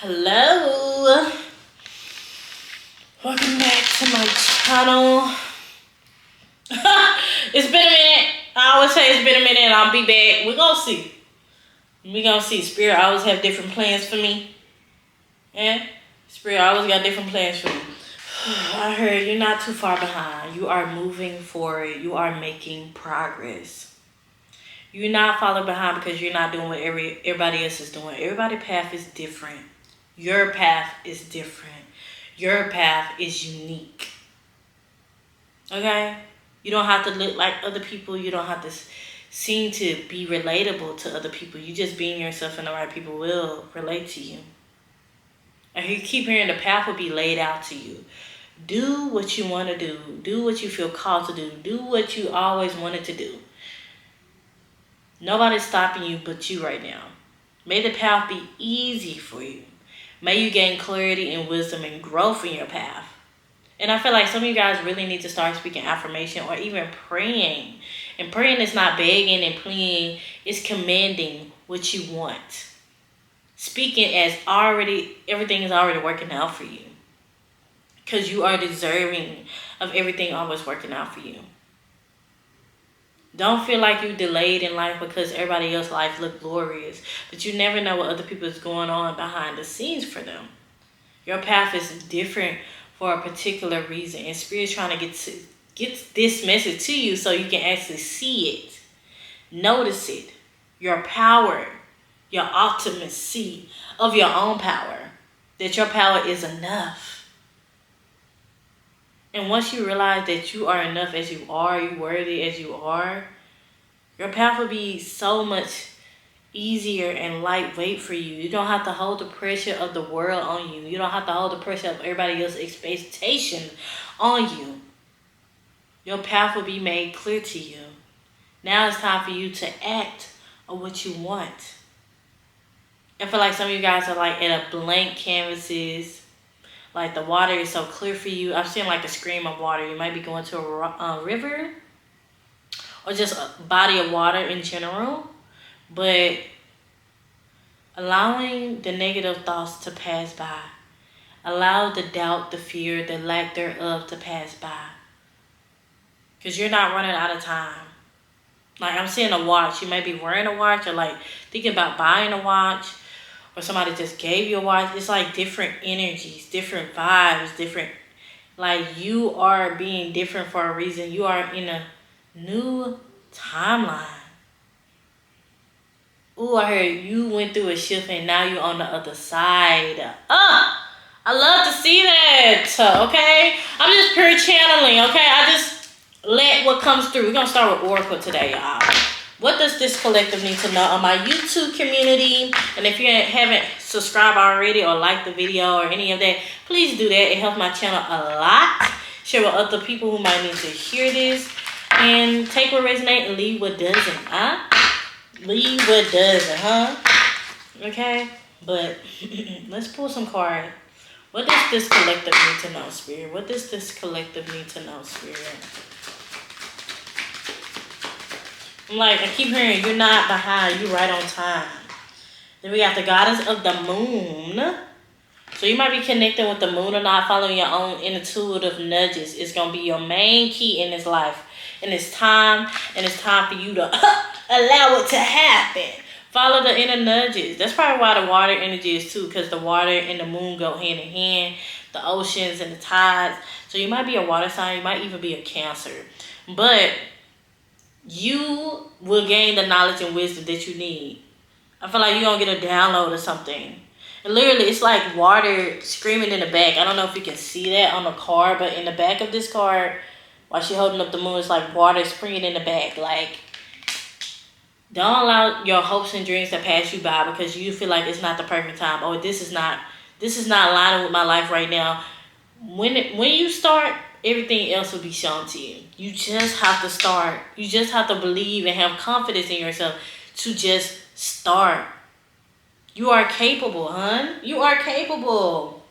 Hello, welcome back to my channel. It's been a minute. I always say it's been a minute and I'll be back. We're gonna see. Spirit always have different plans for me. Yeah, Spirit always got different plans for me. I heard you're not too far behind. You are moving forward. You are making progress. You're not falling behind because you're not doing what everybody else is doing. Everybody's path is different. Your path is different. Your path is unique. Okay? You don't have to look like other people. You don't have to seem to be relatable to other people. You just being yourself and the right people will relate to you. And you keep hearing the path will be laid out to you. Do what you want to do. Do what you feel called to do. Do what you always wanted to do. Nobody's stopping you but you right now. May the path be easy for you. May you gain clarity and wisdom and growth in your path. And I feel like some of you guys really need to start speaking affirmation or even praying. And praying is not begging and pleading. It's commanding what you want. Speaking as everything is already working out for you. Because you are deserving of everything always working out for you. Don't feel like you're delayed in life because everybody else's life look glorious. But you never know what other people is going on behind the scenes for them. Your path is different for a particular reason. And Spirit's trying to get this message to you so you can actually see it. Notice it. Your power. Your ultimacy of your own power. That your power is enough. And once you realize that you are enough as you are, you worthy as you are, your path will be so much easier and lightweight for you. You don't have to hold the pressure of the world on you. You don't have to hold the pressure of everybody else's expectations on you. Your path will be made clear to you. Now it's time for you to act on what you want. I feel like some of you guys are like at a blank canvases. Like the water is so clear for you. I've seen like a stream of water. You might be going to a river or just a body of water in general. But allowing the negative thoughts to pass by. Allow the doubt, the fear, the lack thereof to pass by. Because you're not running out of time. Like I'm seeing a watch. You might be wearing a watch or like thinking about buying a watch. Or somebody just gave you a watch. It's like different energies, different vibes, different. Like you are being different for a reason. You are in a new timeline. Ooh, I heard you went through a shift and now you're on the other side. I love to see that. Okay? I'm just pure channeling. Okay? I just let what comes through. We're going to start with Oracle today, y'all. What does this collective need to know on my YouTube community? And if you haven't subscribed already or liked the video or any of that, please do that. It helps my channel a lot. Share with other people who might need to hear this. And take what resonates and leave what doesn't, huh? Leave what doesn't, huh? Okay? But let's pull some cards. What does this collective need to know, Spirit? What does this collective need to know, Spirit? Like, I keep hearing, you're not behind, you're right on time. Then we got the goddess of the moon. So you might be connecting with the moon or not, following your own intuitive nudges. It's going to be your main key in this life. And it's time for you to allow it to happen. Follow the inner nudges. That's probably why the water energy is too, because the water and the moon go hand in hand. The oceans and the tides. So you might be a water sign, you might even be a Cancer. But you will gain the knowledge and wisdom that you need. I feel like you're going to get a download or something. And literally, it's like water screaming in the back. I don't know if you can see that on the card, but in the back of this card, while she's holding up the moon, it's like water springing in the back. Like, don't allow your hopes and dreams to pass you by because you feel like it's not the perfect time. Oh, this is not aligning with my life right now. When you start, everything else will be shown to you. You just have to start. You just have to believe and have confidence in yourself to just start. You are capable, hon. You are capable.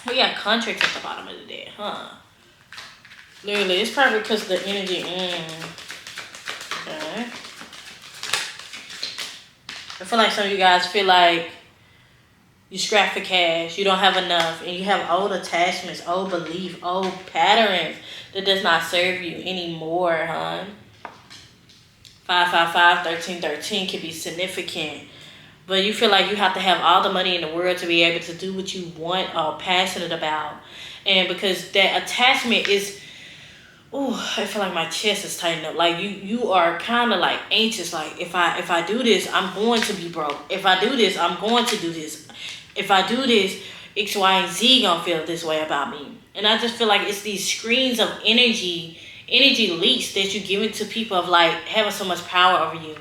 We got contracts at the bottom of the deck, huh? Literally, it's probably because of the energy. Okay. I feel like some of you guys feel like You scrap for cash. You don't have enough. And you have old attachments, old belief, old patterns that does not serve you anymore, huh? 555 1313 can be significant. But you feel like you have to have all the money in the world to be able to do what you want or passionate about. And because that attachment is, ooh, I feel like my chest is tightened up. Like you are kind of like anxious. Like if I do this, I'm going to be broke. If I do this, I'm going to do this. If I do this, X, Y, and Z gonna feel this way about me. And I just feel like it's these screens of energy leaks that you're giving to people of like having so much power over you.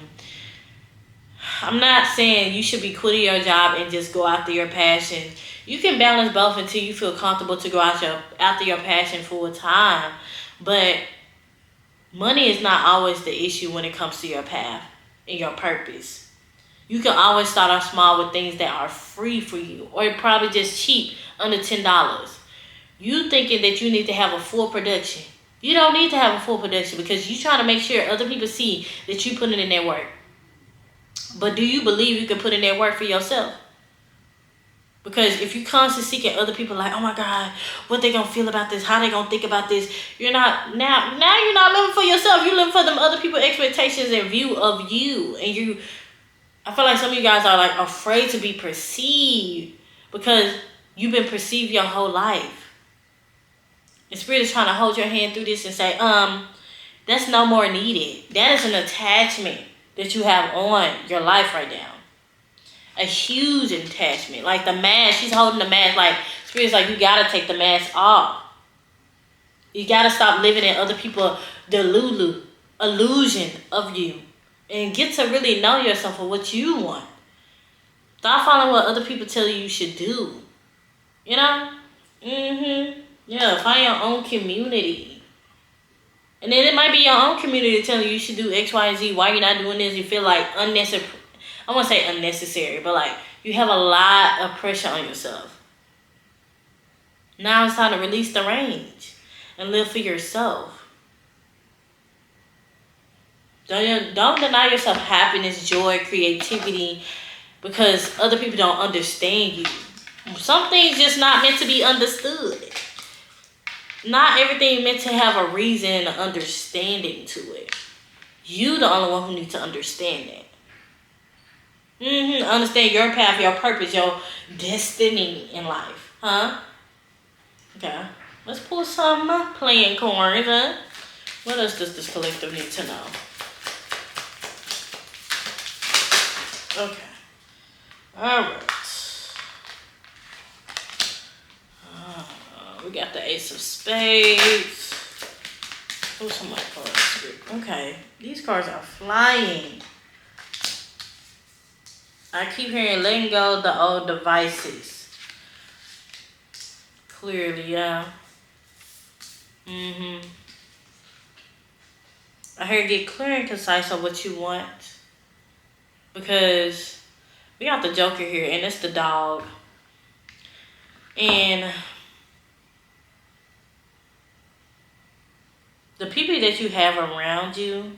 I'm not saying you should be quitting your job and just go after your passion. You can balance both until you feel comfortable to go after your passion full time. But money is not always the issue when it comes to your path and your purpose. You can always start off small with things that are free for you, or probably just cheap, under $10. You thinking that you need to have a full production. You don't need to have a full production because you're trying to make sure other people see that you putting in that work. But do you believe you can put in that work for yourself? Because if you constantly seeking other people, like, oh my God, what they gonna feel about this? How they gonna think about this? You're not now you're not living for yourself. You're living for them other people's expectations and view of you. And I feel like some of you guys are like afraid to be perceived because you've been perceived your whole life. And Spirit is trying to hold your hand through this and say, that's no more needed. That is an attachment that you have on your life right now. A huge attachment. Like the mask, she's holding the mask. Like Spirit's like, you gotta take the mask off. You gotta stop living in other people's illusion of you. And get to really know yourself for what you want. Stop following what other people tell you should do. You know? Yeah, find your own community. And then it might be your own community telling you should do X, Y, and Z. Why you're not doing this? You feel like unnecessary. I won't say unnecessary, but like you have a lot of pressure on yourself. Now it's time to release the range and live for yourself. Don't deny yourself happiness, joy, creativity because other people don't understand you. Some things just not meant to be understood. Not everything meant to have a reason and an understanding to it. You the only one who needs to understand that. Understand your path, your purpose, your destiny in life. Huh? Okay. Let's pull some playing cards, huh? What else does this collective need to know? Okay. Alright. We got the Ace of Spades. Pull some more cards. Okay. These cards are flying. I keep hearing letting go of the old devices. Clearly, yeah. I hear get clear and concise on what you want. Because we got the Joker here, and it's the dog. And the people that you have around you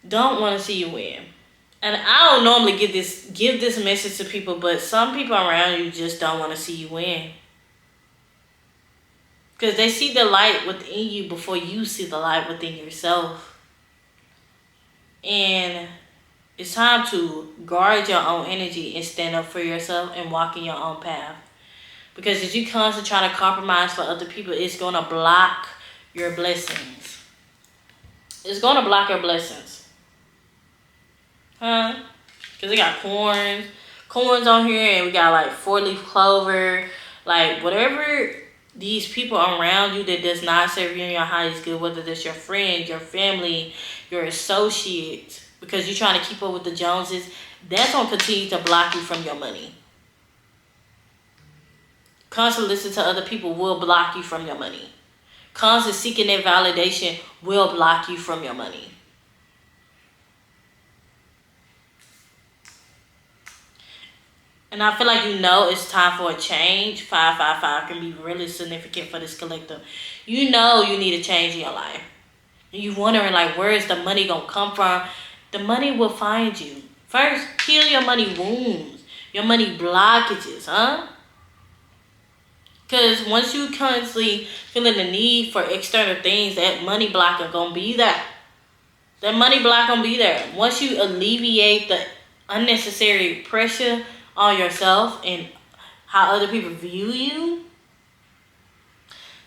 don't want to see you win. And I don't normally give this message to people, but some people around you just don't want to see you win. Because they see the light within you before you see the light within yourself. And it's time to guard your own energy and stand up for yourself and walk in your own path. Because if you constantly try to compromise for other people, it's going to block your blessings. It's going to block your blessings. Huh? Because we got corns on here, and we got like 4-leaf clover. Like whatever these people around you that does not serve you in your highest good, whether that's your friend, your family, your associate, because you're trying to keep up with the Joneses, that's going to continue to block you from your money. Constantly listening to other people will block you from your money. Constantly seeking their validation will block you from your money. And I feel like it's time for a change. 555 can be really significant for this collective. You know you need a change in your life. And you're wondering, like, where is the money going to come from? The money will find you. First, heal your money wounds. Your money blockages, huh? Because once you constantly feeling the need for external things, that money block is going to be there. That money block going to be there. Once you alleviate the unnecessary pressure on yourself and how other people view you,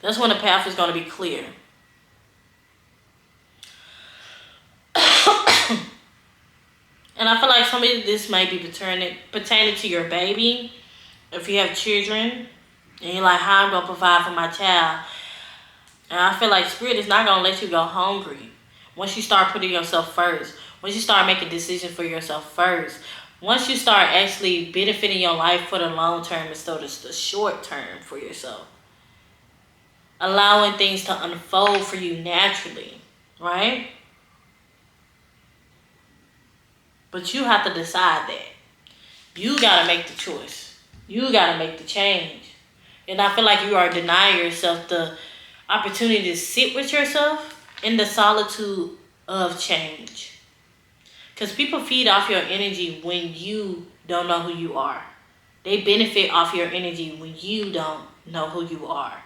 that's when the path is going to be clear. And I feel like some of this might be pertaining to your baby. If you have children, and you're like, how I'm going to provide for my child? And I feel like Spirit is not going to let you go hungry. Once you start putting yourself first. Once you start making decisions for yourself first. Once you start actually benefiting your life for the long term instead of the short term for yourself. Allowing things to unfold for you naturally. Right? But you have to decide that. You got to make the choice. You got to make the change. And I feel like you are denying yourself the opportunity to sit with yourself in the solitude of change. Because people feed off your energy when you don't know who you are. They benefit off your energy when you don't know who you are.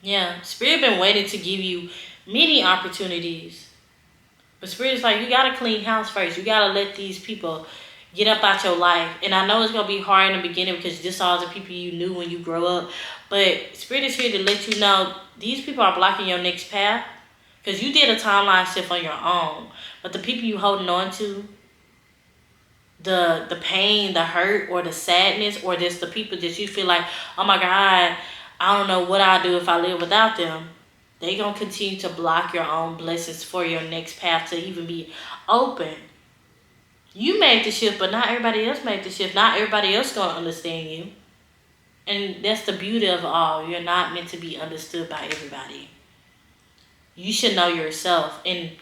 Yeah, Spirit been waiting to give you many opportunities. But Spirit is like, you got to clean house first. You got to let these people get up out your life. And I know it's going to be hard in the beginning because this are all the people you knew when you grow up. But Spirit is here to let you know these people are blocking your next path. Because you did a timeline shift on your own. But the people you holding on to, the pain, the hurt, or the sadness, or just the people that you feel like, oh my God, I don't know what I'll do if I live without them. They're going to continue to block your own blessings for your next path to even be open. You made the shift, but not everybody else made the shift. Not everybody else going to understand you. And that's the beauty of all. You're not meant to be understood by everybody. You should know yourself and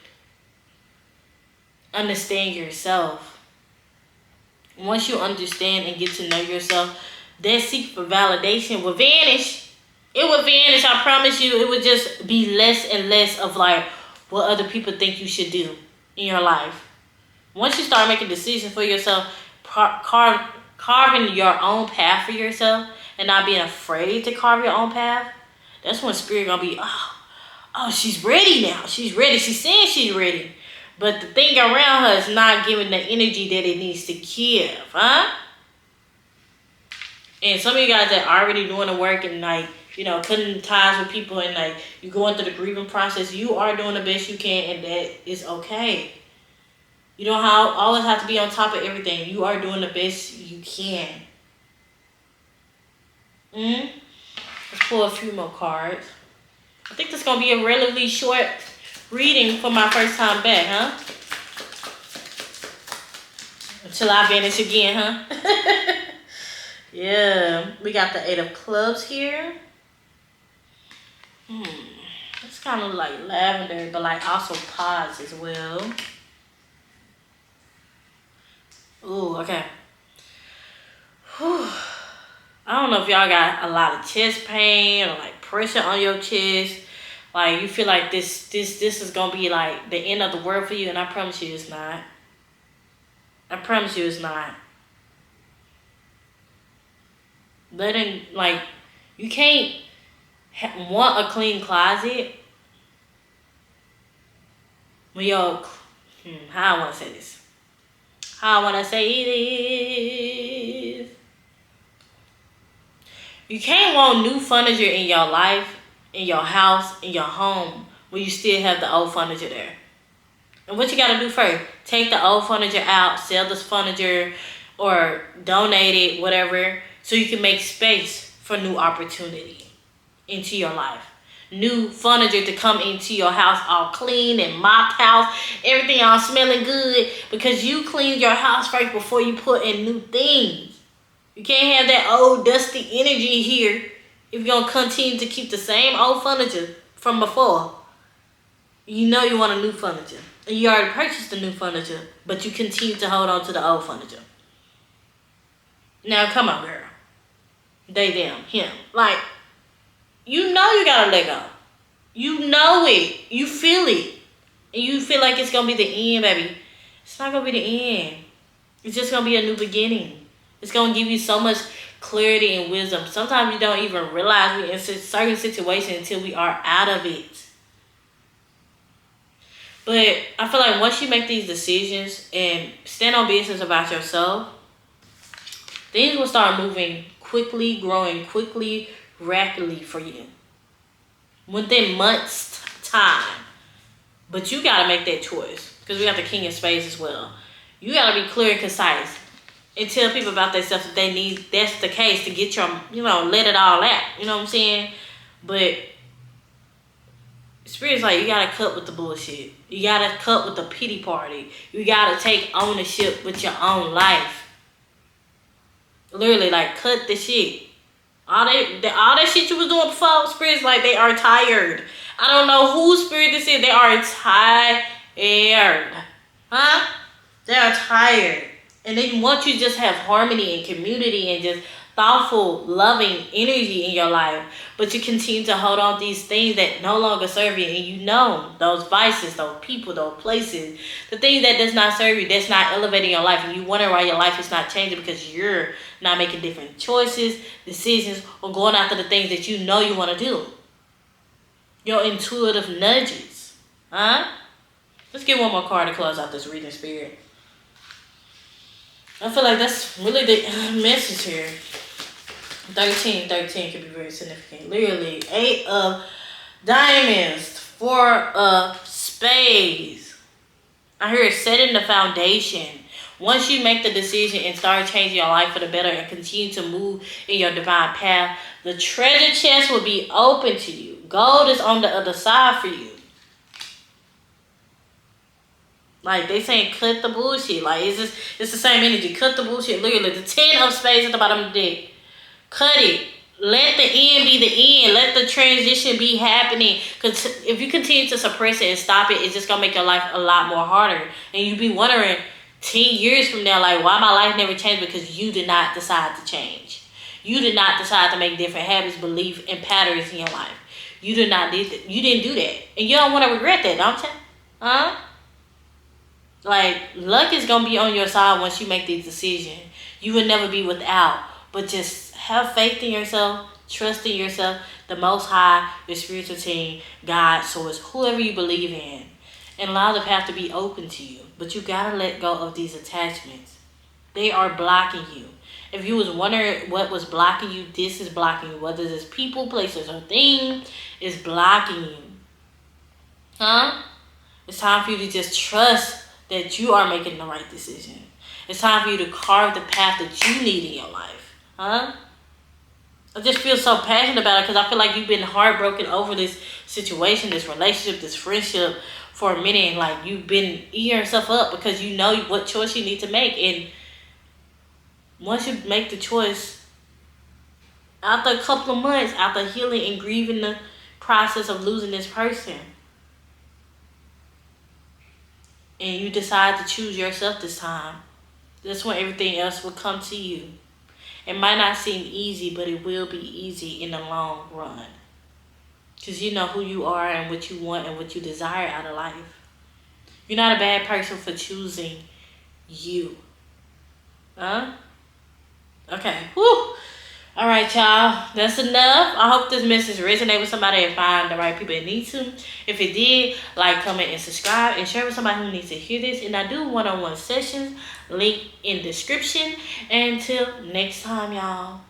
understand yourself. Once you understand and get to know yourself, that seek for validation will vanish. It would vanish, I promise you. It would just be less and less of like what other people think you should do in your life. Once you start making decisions for yourself, carving your own path for yourself and not being afraid to carve your own path, that's when Spirit gonna be, oh, she's ready now. She's ready. She's saying she's ready. But the thing around her is not giving the energy that it needs to give, huh? And some of you guys that are already doing the work and like, you know, cutting ties with people and like you going through the grieving process, you are doing the best you can and that is okay. You don't always have to be on top of everything. You are doing the best you can. Let's pull a few more cards. I think this is going to be a relatively short reading for my first time back, huh? Until I vanish again, huh? Yeah, we got the 8 of Clubs here. It's kind of like lavender, but like also pods as well. Ooh, okay. Whew. I don't know if y'all got a lot of chest pain or like pressure on your chest. Like you feel like this is gonna be like the end of the world for you, and I promise you it's not. I promise you it's not. Letting like you can't want a clean closet when you're how I want to say this. How I want to say it is. You can't want new furniture in your life, in your house, in your home, when you still have the old furniture there. And what you got to do first, take the old furniture out, sell this furniture, or donate it, whatever, so you can make space for new opportunity into your life. New furniture to come into your house all clean and mopped house, everything all smelling good, because you cleaned your house first before you put in new things. You can't have that old dusty energy here if you're going to continue to keep the same old furniture from before. You know you want a new furniture. And you already purchased the new furniture, but you continue to hold on to the old furniture. Now, come on, girl. They, them, him. Like, you know you got to let go. You know it. You feel it. And you feel like it's going to be the end, baby. It's not going to be the end. It's just going to be a new beginning. It's going to give you so much clarity and wisdom. Sometimes you don't even realize we're in certain situations until we are out of it. But I feel like once you make these decisions and stand on business about yourself, things will start moving quickly, growing quickly, rapidly for you. Within months' time. But you got to make that choice. Because we got the King of Spades as well. You got to be clear and concise. And tell people about themselves if they need, that's the case, to get your, let it all out. You know what I'm saying? But Spirit's like, you got to cut with the bullshit. You got to cut with the pity party. You got to take ownership with your own life. Literally, like, cut the shit. All that shit you was doing before, Spirit's like, they are tired. I don't know whose spirit this is. They are tired. Huh? They are tired. And they want you to just have harmony and community and just thoughtful, loving energy in your life. But you continue to hold on to these things that no longer serve you. And you know those vices, those people, those places, the things that does not serve you, that's not elevating your life. And you wonder why your life is not changing because you're not making different choices, decisions, or going after the things that you know you want to do. Your intuitive nudges. Huh? Let's get one more card to close out this reading, Spirit. I feel like that's really the message here. 13 can be very significant. Literally, 8 of diamonds, 4 of spades. I hear it setting the foundation. Once you make the decision and start changing your life for the better and continue to move in your divine path, the treasure chest will be open to you. Gold is on the other side for you. Like, they saying cut the bullshit. Like, it's the same energy. Cut the bullshit. Literally, the 10 of spades at the bottom of the deck. Cut it. Let the end be the end. Let the transition be happening. Because if you continue to suppress it and stop it, it's just going to make your life a lot more harder. And you be wondering 10 years from now, like, why my life never changed? Because you did not decide to change. You did not decide to make different habits, beliefs, and patterns in your life. You did not do that. You didn't do that. And you don't want to regret that, don't you? Huh? Like, luck is going to be on your side once you make these decisions. You will never be without. But just have faith in yourself. Trust in yourself. The Most High, your spiritual team, God, source, whoever you believe in. And allow the path to be open to you. But you got to let go of these attachments. They are blocking you. If you was wondering what was blocking you, this is blocking you. Whether it's people, places, or things, it's blocking you. Huh? It's time for you to just trust that you are making the right decision. It's time for you to carve the path that you need in your life. Huh? I just feel so passionate about it because I feel like you've been heartbroken over this situation, this relationship, this friendship for a minute. And like, you've been eating yourself up because you know what choice you need to make. And once you make the choice, after a couple of months, after healing and grieving the process of losing this person, and you decide to choose yourself this time, that's when everything else will come to you. It might not seem easy, but it will be easy in the long run. Because you know who you are and what you want and what you desire out of life. You're not a bad person for choosing you. Huh? Okay. Woo! All right, y'all. That's enough. I hope this message resonated with somebody and find the right people it needs to. If it did, like, comment, and subscribe. And share with somebody who needs to hear this. And I do one-on-one sessions. Link in description. Until next time, y'all.